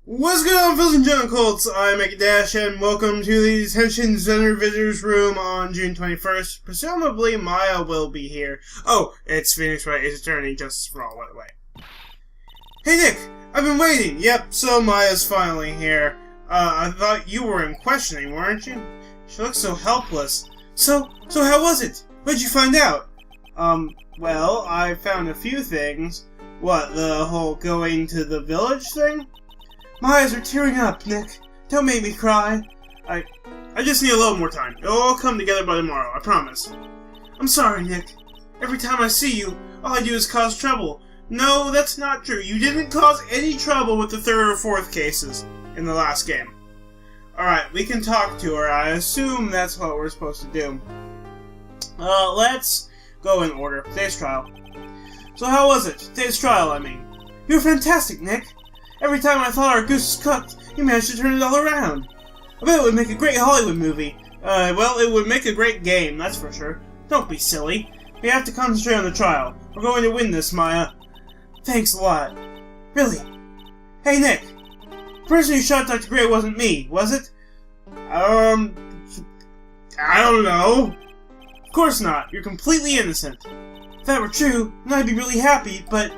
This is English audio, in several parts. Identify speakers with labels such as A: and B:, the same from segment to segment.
A: What's going on, fellas and junk cults? I'm Dash, and welcome to the Detention Center Visitors Room on June 21st. Presumably, Maya will be here. Oh, it's Phoenix Wright is returning justice for all, by the way. Hey, Nick! I've been waiting! Yep, so Maya's finally here. I thought you were in questioning, weren't you? She looks so helpless. So how was it? What'd you find out? Well, I found a few things. What, the whole going to the village thing? My eyes are tearing up, Nick. Don't make me cry. I just need a little more time. It'll all come together by tomorrow, I promise. I'm sorry, Nick. Every time I see you, all I do is cause trouble. No, that's not true. You didn't cause any trouble with the third or fourth cases in the last game. Alright, we can talk to her. I assume that's what we're supposed to do. Let's go in order. Today's trial. So how was it? Today's trial, I mean. You were fantastic, Nick. Every time I thought our goose was cooked, you managed to turn it all around. I bet it would make a great Hollywood movie. Well, it would make a great game, that's for sure. Don't be silly. We have to concentrate on the trial. We're going to win this, Maya. Thanks a lot. Really? Hey, Nick. The person who shot Dr. Gray wasn't me, was it? I don't know. Of course not. You're completely innocent. If that were true, then I'd be really happy, but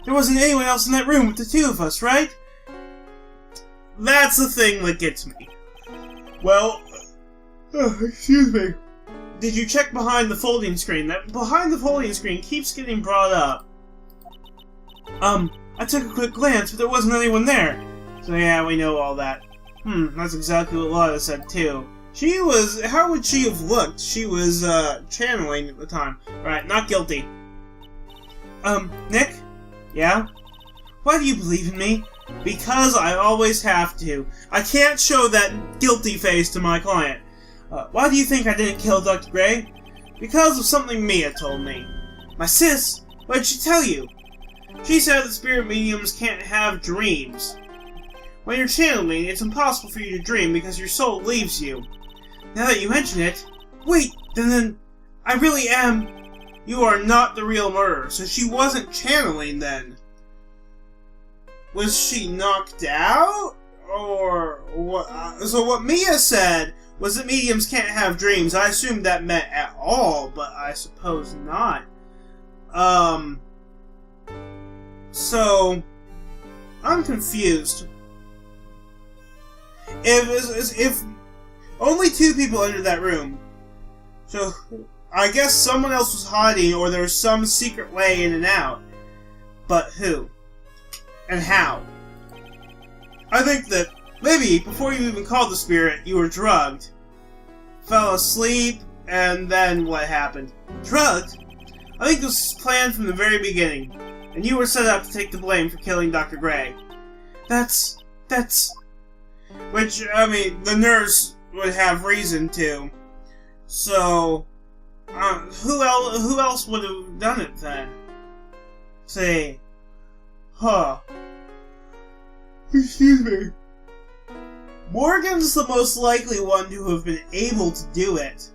A: there wasn't anyone else in that room with the two of us, right? That's the thing that gets me. Well, excuse me. Did you check behind the folding screen? That behind the folding screen keeps getting brought up. I took a quick glance, but there wasn't anyone there. So yeah, we know all that. That's exactly what Lana said too. She was, how would she have looked? She was, channeling at the time. Right, not guilty. Nick? Yeah? Why do you believe in me? Because I always have to. I can't show that guilty face to my client. Why do you think I didn't kill Dr. Gray? Because of something Mia told me. My sis? What did she tell you? She said that spirit mediums can't have dreams. When you're channeling, it's impossible for you to dream because your soul leaves you. Now that you mention it... Wait, then I really am... You are not the real murderer, so she wasn't channeling then. Was she knocked out? Or what? So what Mia said was that mediums can't have dreams. I assumed that meant at all, but I suppose not. So I'm confused. If only two people entered that room, so I guess someone else was hiding, or there was some secret way in and out. But who? And how? I think that maybe before you even called the spirit, you were drugged. Fell asleep, and then what happened? Drugged? I think this was planned from the very beginning, and you were set up to take the blame for killing Dr. Gray. That's... Which, I mean, the nurse would have reason to. So... who else would have done it then? Say... Huh. Excuse me. Morgan's the most likely one to have been able to do it.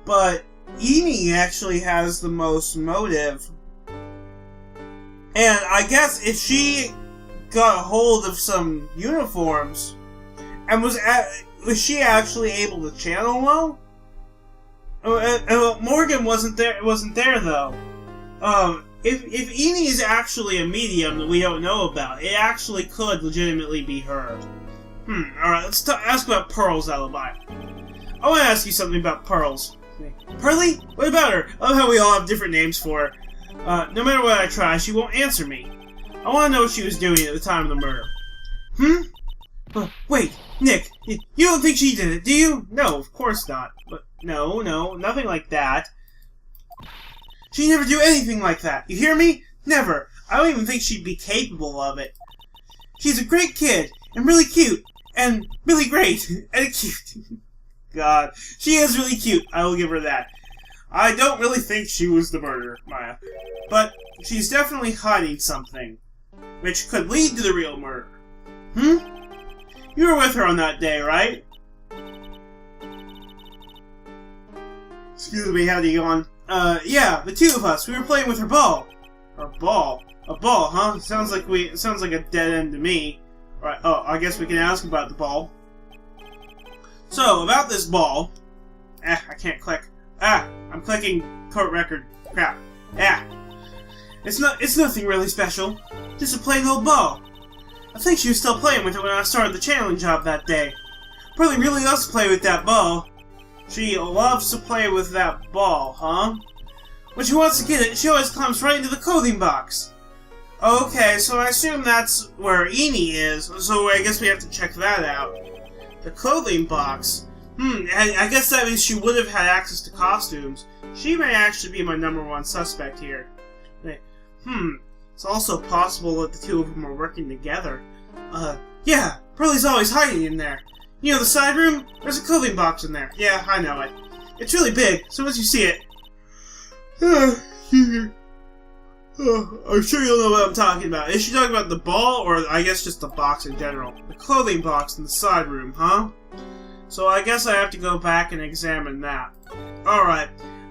A: But Amy actually has the most motive. And I guess if she got a hold of some uniforms, and was she actually able to channel well? Morgan wasn't there though. If Eni is actually a medium that we don't know about, it actually could legitimately be her. Alright, let's ask about Pearl's alibi. I want to ask you something about Pearl's. Pearly? What about her? I love how we all have different names for her. No matter what I try, she won't answer me. I want to know what she was doing at the time of the murder. Wait, Nick, you don't think she did it, do you? No, of course not. But no, nothing like that. She'd never do anything like that. You hear me? Never. I don't even think she'd be capable of it. She's a great kid, and really cute, and really great, and cute. God, she is really cute. I will give her that. I don't really think she was the murderer, Maya. But she's definitely hiding something, which could lead to the real murder. You were with her on that day, right? Excuse me, how do you go on? Yeah, the two of us. We were playing with her ball. Her ball? A ball, huh? Sounds like a dead end to me. Right, oh, I guess we can ask about the ball. So, about this ball... I can't click. I'm clicking court record. Crap. It's nothing really special. Just a plain old ball. I think she was still playing with it when I started the challenge job that day. Pearly really loves to play with that ball. She loves to play with that ball, huh? When she wants to get it, she always climbs right into the clothing box. Okay, so I assume that's where Eni is, so I guess we have to check that out. The clothing box. I guess that means she would have had access to costumes. She may actually be my #1 suspect here. It's also possible that the two of them are working together. Yeah, Pearly's always hiding in there. You know the side room? There's a clothing box in there. Yeah, I know it. It's really big, so once you see it... I'm sure you'll know what I'm talking about. Is she talking about the ball, or I guess just the box in general? The clothing box in the side room, huh? So I guess I have to go back and examine that. Alright.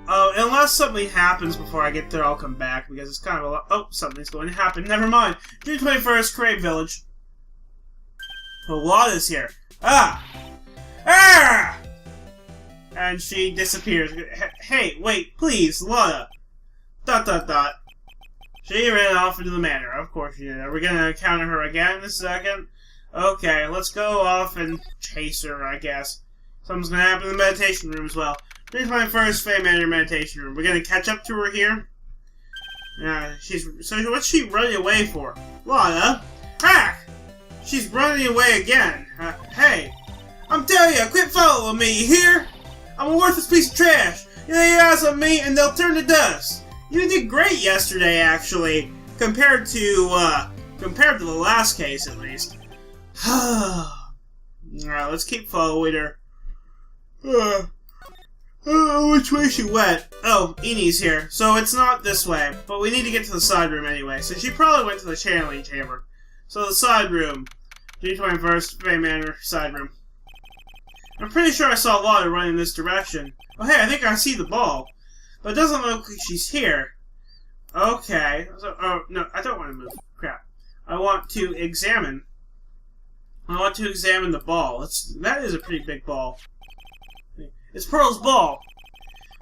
A: Unless something happens before I get there, I'll come back, because it's kind of a lot... Oh, something's going to happen. Never mind. June 21st, Crave Village. Lada's here. And she disappears. Hey, wait, please, Lada. ... She ran off into the manor. Of course she did. Are we gonna encounter her again in a second? Okay, let's go off and chase her, I guess. Something's gonna happen in the meditation room as well. Here's my first Fey Manor meditation room. We're gonna catch up to her here. So what's she running away for? Lada? She's running away again. Hey, I'm telling you, quit following me, you hear? I'm a worthless piece of trash. You lay your eyes on me and they'll turn to dust. You did great yesterday, actually, compared to the last case, at least. Alright, let's keep following her. Which way she went? Oh, Eni's here. So it's not this way, but we need to get to the side room anyway. So she probably went to the channeling chamber. So the side room. June 21st, Fey Manor, side room. I'm pretty sure I saw Lada running in this direction. Oh hey, I think I see the ball. But it doesn't look like she's here. Okay. So, oh, no, I don't want to move. Crap. I want to examine the ball. That is a pretty big ball. It's Pearl's ball.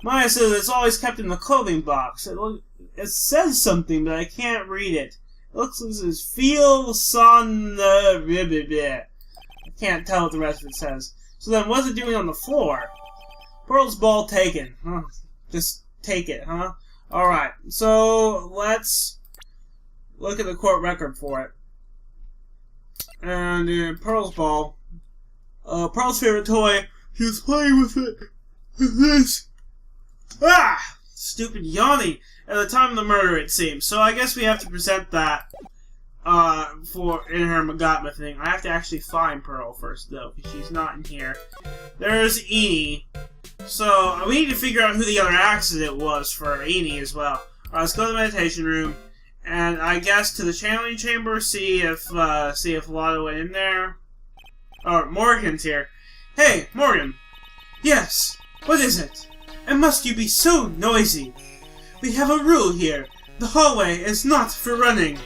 A: Maya says it's always kept in the clothing box. It says something, but I can't read it. It looks like it says, feel son the... I can't tell what the rest of it says. So then what's it doing on the floor? Pearl's ball taken. Huh. Just take it, huh? Alright, so let's look at the court record for it. And Pearl's ball. Pearl's favorite toy. She was playing with it. This. Stupid yawning. At the time of the murder, it seems. So I guess we have to present that in her Magatma thing. I have to actually find Pearl first, though, because she's not in here. There's Eni. So we need to figure out who the other accident was for Eni as well. Alright, let's go to the meditation room, and I guess to the channeling chamber, see if Lada went in there. Oh, Morgan's here. Hey, Morgan. Yes. What is it? And must you be so noisy? We have a rule here. The hallway is not for running.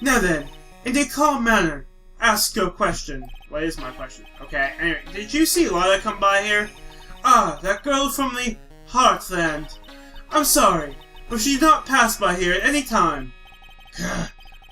A: Now then, in a calm manner, ask your question. What is my question? Okay, anyway, did you see Lada come by here? That girl from the Heartland. I'm sorry, but she did not pass by here at any time.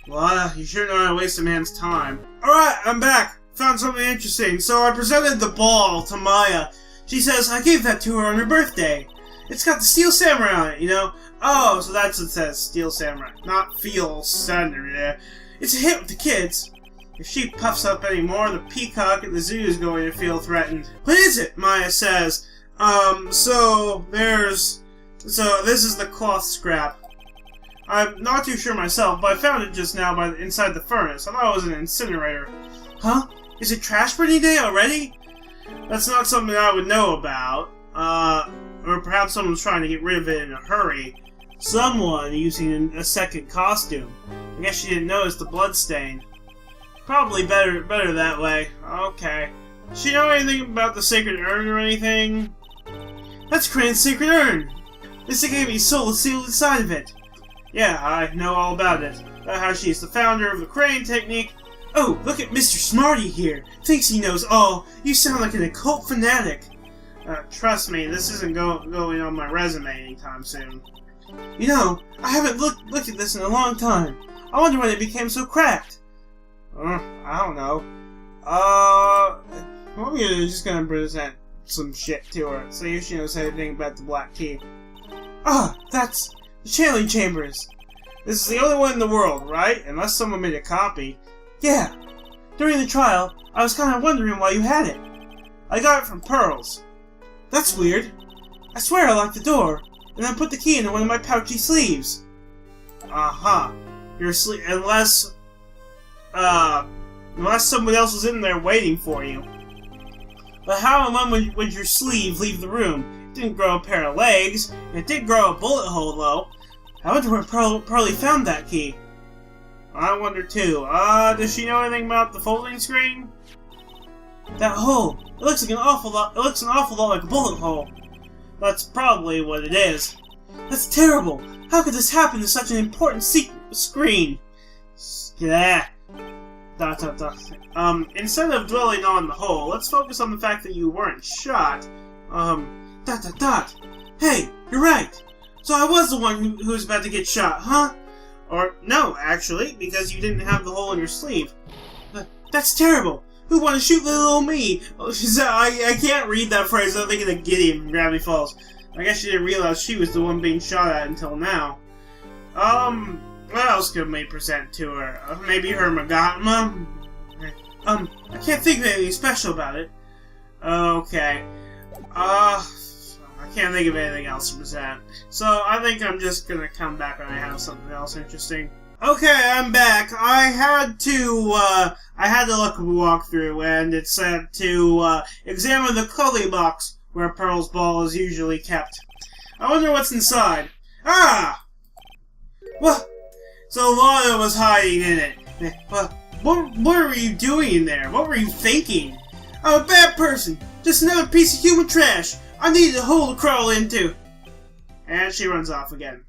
A: Lada, you sure know how to waste a man's time. Alright, I'm back. Found something interesting. So I presented the ball to Maya. She says I gave that to her on her birthday. It's got the Steel Samurai on it, you know? Oh, so that's what it says, Steel Samurai. Not Feel Samurai. It's a hit with the kids. If she puffs up any more, the peacock at the zoo is going to feel threatened. What is it? Maya says. So this is the cloth scrap. I'm not too sure myself, but I found it just now inside the furnace. I thought it was an incinerator. Huh? Is it trash burning day already? That's not something I would know about. Or perhaps someone's trying to get rid of it in a hurry. Someone using a second costume. I guess she didn't notice the blood stain. Probably better that way. Okay. Does she know anything about the sacred urn or anything? That's Crane's sacred urn! This thing gave me soul sealed inside of it. Yeah, I know all about it. About how she's the founder of the Crane technique. Oh, look at Mr. Smarty here. Thinks he knows all. You sound like an occult fanatic. Trust me, this isn't going on my resume anytime soon. You know, I haven't looked at this in a long time. I wonder when it became so cracked. I don't know. I'm just gonna present some shit to her, see if she knows anything about the black key. That's the channeling chambers. This is the only one in the world, right? Unless someone made a copy. Yeah. During the trial, I was kind of wondering why you had it. I got it from Pearls. That's weird. I swear I locked the door, and then put the key into one of my pouchy sleeves. Your sleeve, unless someone else was in there waiting for you. But how and when would your sleeve leave the room? It didn't grow a pair of legs. It did grow a bullet hole, though. I wonder where Pearly found that key. I wonder too. Does she know anything about the folding screen? That hole. It looks an awful lot like a bullet hole. That's probably what it is. That's terrible. How could this happen to such an important screen? Yeah. Instead of dwelling on the hole, let's focus on the fact that you weren't shot. Hey, you're right. So I was the one who was about to get shot, huh? Or, no, actually, because you didn't have the hole in your sleeve. That's terrible. Who want to shoot little old me? I can't read that phrase. I'm thinking of Gideon from Gravity Falls. I guess she didn't realize she was the one being shot at until now. What else could we present to her? Maybe her Magatma? I can't think of anything special about it. Okay. I can't think of anything else to present. So, I think I'm just gonna come back when I have something else interesting. Okay, I'm back. I had to look at a walkthrough, and it said to, examine the clothing box where Pearl's ball is usually kept. I wonder what's inside. What? So Lana was hiding in it. What were you doing in there? What were you thinking? I'm a bad person. Just another piece of human trash. I needed a hole to crawl into. And she runs off again. ...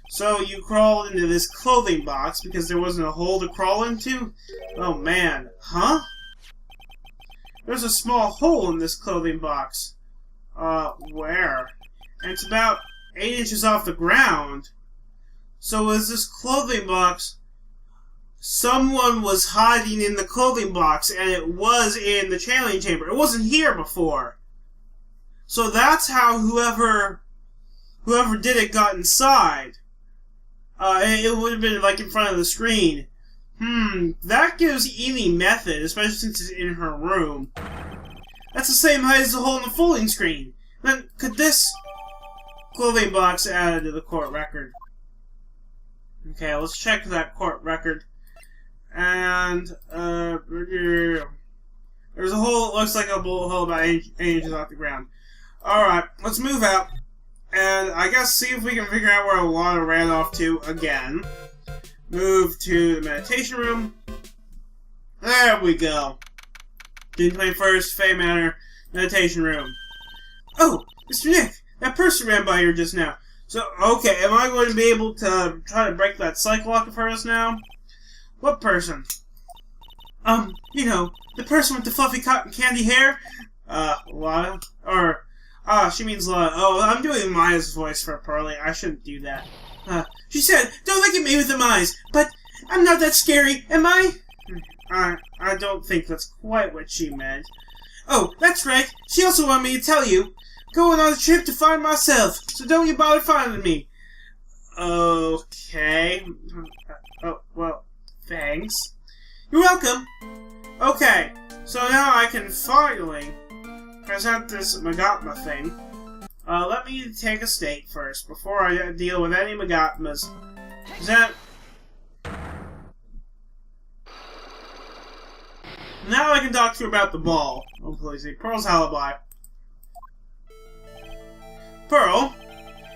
A: So you crawled into this clothing box because there wasn't a hole to crawl into? Oh man. Huh? There's a small hole in this clothing box. Where? And it's about 8 inches off the ground. So is this clothing box... Someone was hiding in the clothing box, and it was in the channeling chamber. It wasn't here before. So that's how whoever did it got inside. It would have been like in front of the screen. That gives any method, especially since it's in her room. That's the same height as the hole in the folding screen. Then, could this clothing box added to the court record? Okay, let's check that court record. And, there's a hole, it looks like a bullet hole about 8 inches off the ground. Alright, let's move out. And I guess see if we can figure out where Alana ran off to again. Move to the meditation room. There we go. June 21st, Fey Manor, meditation room. Oh, Mr. Nick, that person ran by here just now. So, okay, am I going to be able to try to break that psych lock of hers now? What person? You know, the person with the fluffy cotton candy hair? Lana? Or, she means Lana. Oh, I'm doing Maya's voice for Pearly. I shouldn't do that. She said, don't look at me with them eyes, but I'm not that scary, am I? I don't think that's quite what she meant. Oh, that's right. She also wanted me to tell you. Going on a trip to find myself, so don't you bother finding me. Okay. Oh, well, thanks. You're welcome. Okay, so now I can finally present this Magatma thing. Let me take a state first, before I deal with any Magatmas. Present. Now I can talk to you about the ball. Oh, please see. Pearl's Alibi. Pearl,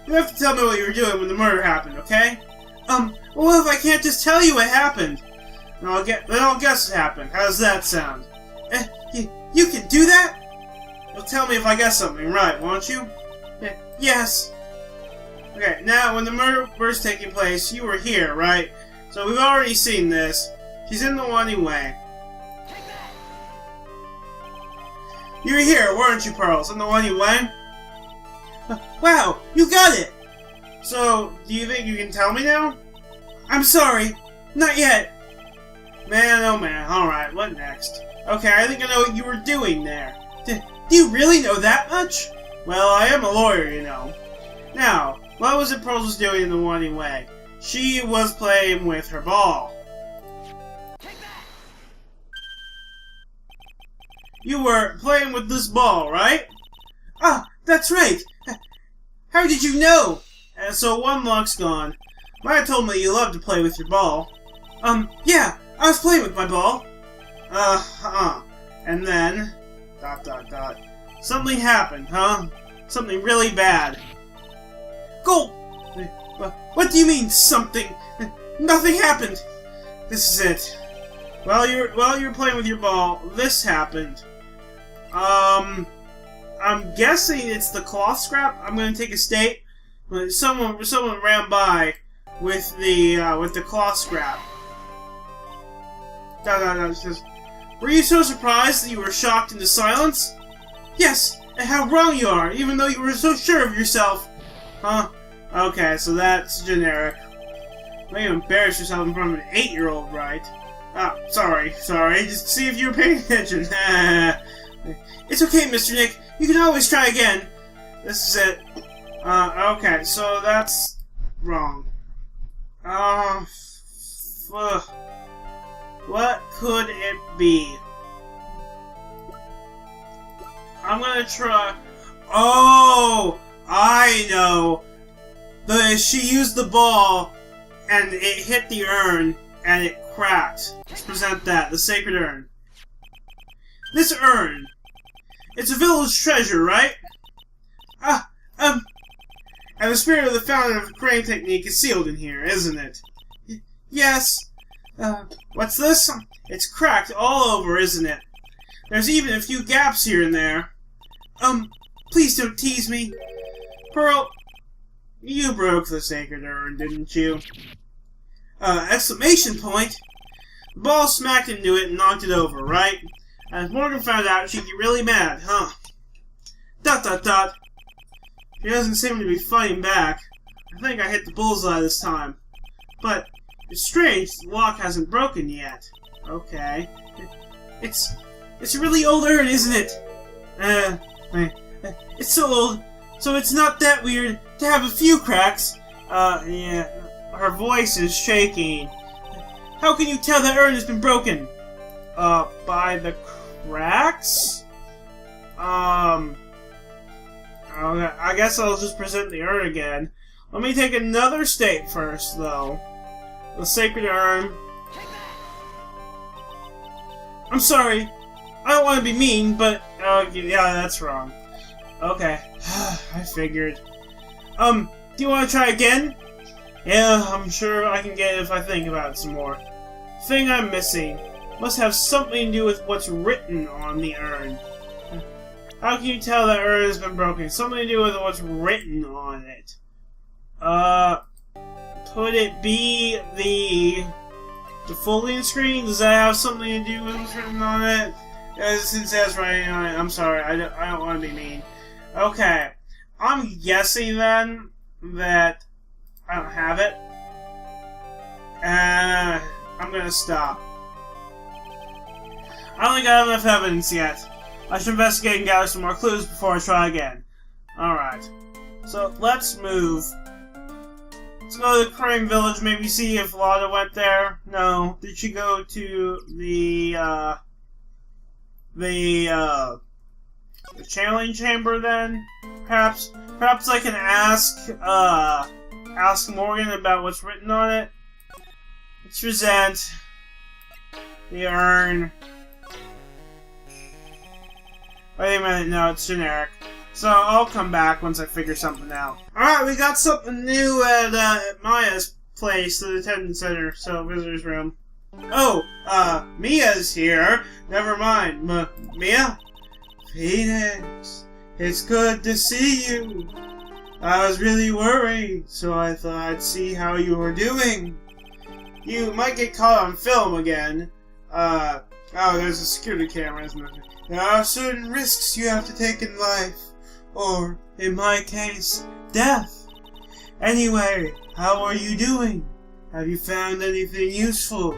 A: you have to tell me what you were doing when the murder happened, okay? Well, if I can't just tell you what happened? Then I'll guess what happened. How does that sound? You can do that? Well, tell me if I guess something right, won't you? Yes. Okay, now, when the murder was taking place, you were here, right? So we've already seen this. She's in the one anyway. You were here, weren't you, Pearls? In the one anyway? Wow, you got it! So, do you think you can tell me now? I'm sorry, not yet. Man, oh man, alright, what next? Okay, I think I know what you were doing there. Do you really know that much? Well, I am a lawyer, you know. Now, what was it Pearls was doing in the one anyway? She was playing with her ball. You were playing with this ball, right? Ah, that's right! How did you know? So one luck's gone. Maya told me you love to play with your ball. Yeah, I was playing with my ball. And then... ... Something happened, huh? Something really bad. Go! What do you mean, something? Nothing happened! This is it. While you were playing with your ball, this happened. I'm guessing it's the cloth scrap. I'm gonna take a state. Someone ran by with the cloth scrap. Were you so surprised that you were shocked into silence? Yes, and how wrong you are, even though you were so sure of yourself. Huh? Okay, so that's generic. Well, you embarrass yourself in front of an 8-year-old, right? Ah, sorry. Just see if you were paying attention. It's okay, Mr. Nick. You can always try again. This is it. Okay, so that's wrong. What could it be? I'm gonna try... Oh! I know! She used the ball, and it hit the urn, and it cracked. Let's present that. The sacred urn. This urn! It's a village treasure, right? And the spirit of the founder of the crane technique is sealed in here, isn't it? Yes. What's this? It's cracked all over, isn't it? There's even a few gaps here and there. Please don't tease me. Pearl, you broke the sacred urn, didn't you? Exclamation point? The ball smacked into it and knocked it over, right? And if Morgan found out, she'd get really mad, huh? ... She doesn't seem to be fighting back. I think I hit the bullseye this time. But it's strange, the lock hasn't broken yet. Okay. It's a really old urn, isn't it? It's so old, so it's not that weird to have a few cracks. Yeah. Her voice is shaking. How can you tell that urn has been broken? By the cracks? Okay, I guess I'll just present the urn again. Let me take another state first, though. The sacred urn. I'm sorry. I don't want to be mean, but... yeah, that's wrong. Okay. I figured. Do you want to try again? Yeah, I'm sure I can get it if I think about it some more. Thing I'm missing must have something to do with what's written on the urn. How can you tell that urn has been broken? Something to do with what's written on it. Could it be the folding screen? Does that have something to do with what's written on it? Since that's writing on it, I'm sorry. I don't want to be mean. Okay. I'm guessing then that I don't have it. I'm gonna stop. I don't think I have enough evidence yet. I should investigate and gather some more clues before I try again. Alright. So, let's move. Let's go to the Crane Village, maybe see if Lada went there. No. Did she go to the channeling chamber then? Perhaps I can ask Morgan about what's written on it. Let's present the urn. Wait a minute, no, it's generic. So I'll come back once I figure something out. Alright, we got something new at Maya's place, the detention center, so visitor's room. Oh, Mia's here. Never mind. Mia? Phoenix, it's good to see you. I was really worried, so I thought I'd see how you were doing. you might get caught on film again. Oh, there's a security camera, isn't there? There are certain risks you have to take in life. Or, in my case, death. Anyway, how are you doing? Have you found anything useful?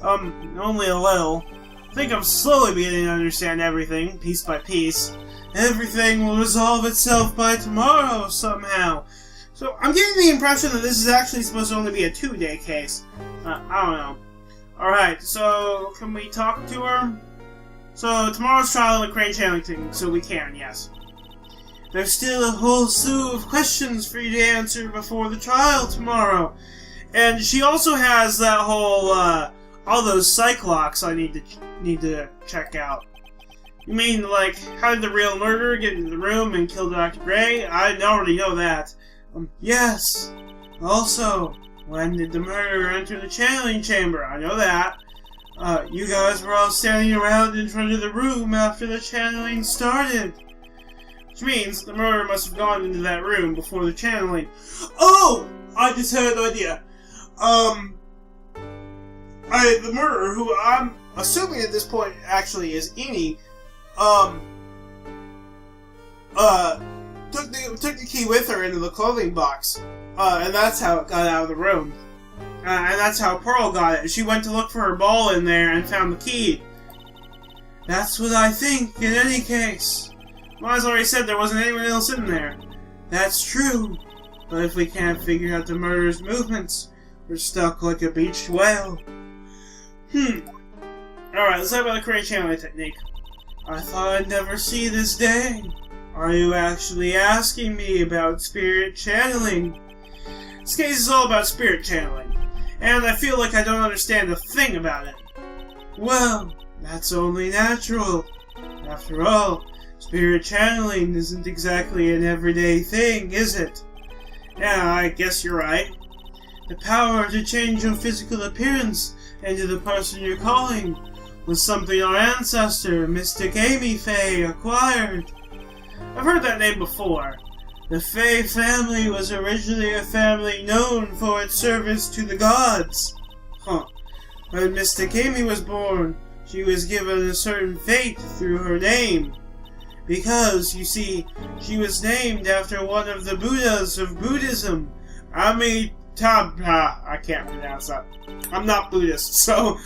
A: Only a little. I think I'm slowly beginning to understand everything, piece by piece. Everything will resolve itself by tomorrow, somehow. So, I'm getting the impression that this is actually supposed to only be a 2-day case. I don't know. Alright, so, can we talk to her? So, tomorrow's trial of the crane channeling thing, so we can, yes. There's still a whole slew of questions for you to answer before the trial tomorrow. And she also has that whole, all those psych locks I need to check out. You mean, like, how did the real murderer get into the room and kill Dr. Gray? I already know that. Yes. Also, when did the murderer enter the channeling chamber? I know that. You guys were all standing around in front of the room after the channeling started. Which means the murderer must have gone into that room before the channeling. Oh! I just had an idea. The murderer, who I'm assuming at this point actually is Amy, took the key with her into the clothing box. And that's how it got out of the room. And that's how Pearl got it. She went to look for her ball in there and found the key. That's what I think, in any case. Miles already said there wasn't anyone else in there. That's true. But if we can't figure out the murderer's movements, we're stuck like a beached whale. Alright, let's talk about the crane channeling technique. I thought I'd never see this day. Are you actually asking me about spirit channeling? This case is all about spirit channeling, and I feel like I don't understand a thing about it. Well, that's only natural. After all, spirit channeling isn't exactly an everyday thing, is it? Yeah, I guess you're right. The power to change your physical appearance into the person you're calling was something our ancestor, Mystic Amy Faye, acquired. I've heard that name before. The Faye family was originally a family known for its service to the gods. When Mystic Amy was born, she was given a certain fate through her name. Because, you see, she was named after one of the Buddhas of Buddhism, Amitabha. I can't pronounce that. I'm not Buddhist, so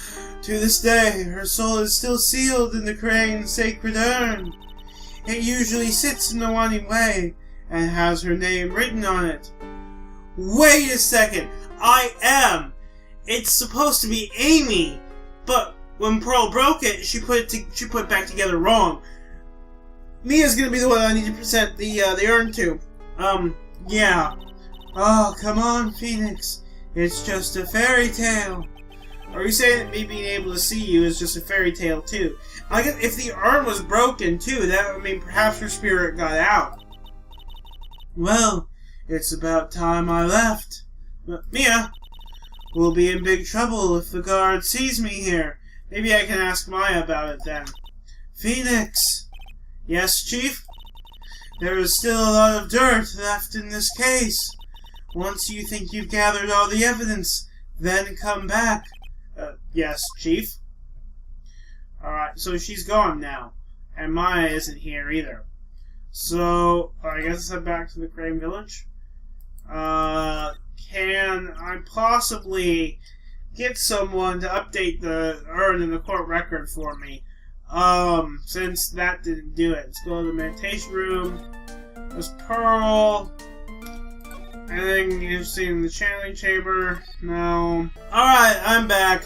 A: to this day, her soul is still sealed in the crane's sacred urn. It usually sits in the Wani Way and has her name written on it. Wait a second! It's supposed to be Amy, but when Pearl broke it, she put it back together wrong. Mia's gonna be the one I need to present the urn to. Yeah. Oh, come on, Phoenix. It's just a fairy tale. Are you saying that me being able to see you is just a fairy tale, too? I guess if the urn was broken, too, that would mean perhaps her spirit got out. Well, it's about time I left. Mia, we'll be in big trouble if the guard sees me here. Maybe I can ask Maya about it then. Phoenix. Yes, Chief? There is still a lot of dirt left in this case. Once you think you've gathered all the evidence, then come back. Yes, Chief. Alright, so she's gone now. And Maya isn't here either. So, I guess let's head back to the Crane Village. Can I possibly get someone to update the urn in the court record for me? Since that didn't do it. Let's go to the meditation room. There's Pearl. Anything you've seen in the channeling chamber? No. Alright, I'm back.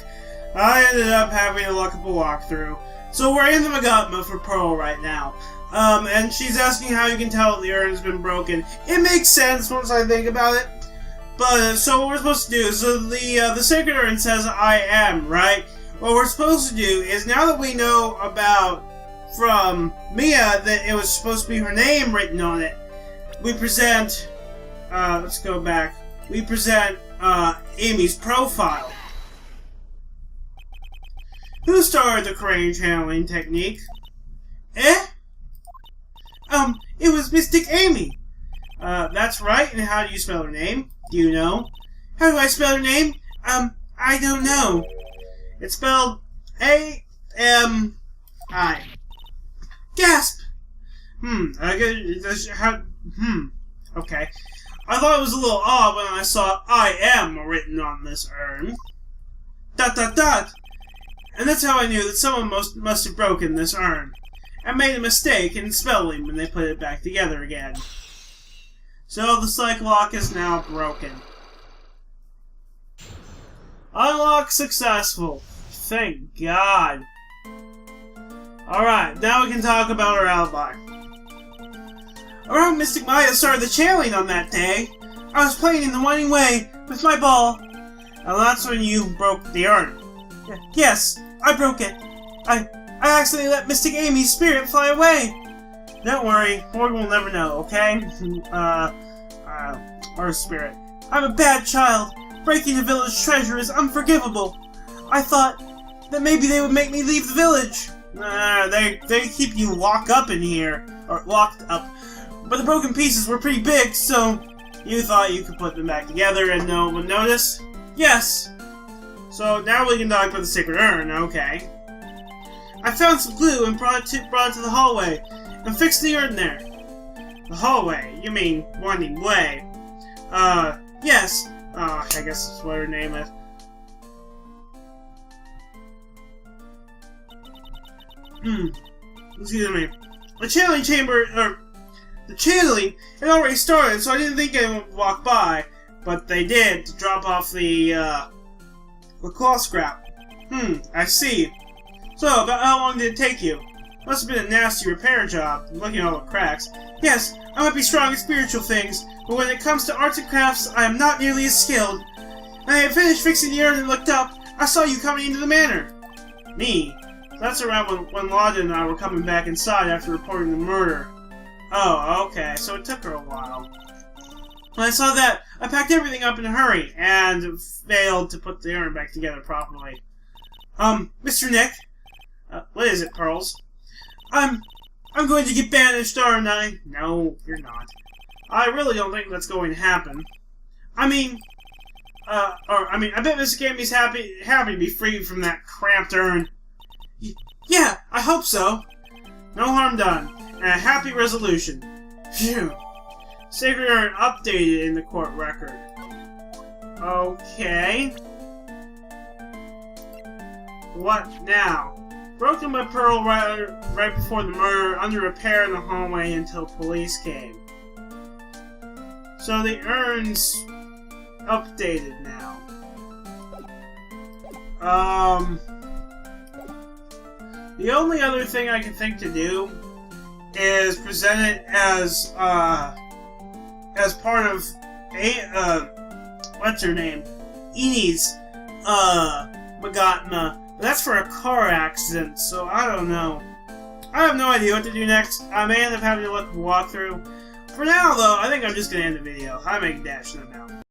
A: I ended up having to look up a walkthrough. So we're in the Magatma for Pearl right now. And she's asking how you can tell the urn has been broken. It makes sense once I think about it. But, so what we're supposed to do, so the sacred urn says I am, right? What we're supposed to do is, now that we know about, from Mia, that it was supposed to be her name written on it, we present, let's go back, we present, Amy's profile. Who started the crane channeling technique? It was Mystic Amy. That's right, and how do you spell her name? Do you know? How do I spell her name? I don't know. It's spelled A-M-I. Gasp! Okay. I thought it was a little odd when I saw I am written on this urn. ... And that's how I knew that someone must have broken this urn and made a mistake in spelling when they put it back together again. So the psych lock is now broken. Unlock successful. Thank God. Alright, now we can talk about our alibi. Around Mystic Maya started the channeling on that day. I was playing in the winding way with my ball. And that's when you broke the urn. Yes, I broke it. I accidentally let Mystic Amy's spirit fly away. Don't worry, Morgan will never know, okay? Or spirit. I'm a bad child. Breaking the village treasure is unforgivable. I thought that maybe they would make me leave the village. They keep you locked up in here. Or locked up. But the broken pieces were pretty big, so you thought you could put them back together and no one would notice? Yes. So now we can talk about the sacred urn, okay. I found some glue and brought it to the hallway and fixed the urn there. The hallway? You mean winding way? Yes. I guess that's what her name is. Excuse me. The channeling had already started, so I didn't think anyone would walk by, but they did to drop off the cloth scrap. I see. So, about how long did it take you? Must have been a nasty repair job, looking at all the cracks. Yes, I might be strong in spiritual things, but when it comes to arts and crafts, I am not nearly as skilled. When I had finished fixing the urn and looked up, I saw you coming into the manor. Me? That's around when Lada and I were coming back inside after reporting the murder. Oh, okay, so it took her a while. When I saw that, I packed everything up in a hurry, and failed to put the urn back together properly. Mr. Nick? What is it, Pearls? I'm going to get banished, aren't I? No, you're not. I really don't think that's going to happen. I bet Mr. Gammy's happy to be freed from that cramped urn. Yeah, I hope so. No harm done, and a happy resolution. Phew. Sacred urn updated in the court record. Okay. What now? Broken by Pearl right before the murder, under repair in the hallway until police came. So the urn's updated now. The only other thing I can think to do is present it as part of what's her name? Enid's Magatma. But that's for a car accident, so I don't know. I have no idea what to do next. I may end up having to look at the walkthrough. For now, though, I think I'm just gonna end the video. I'm making Dash them out.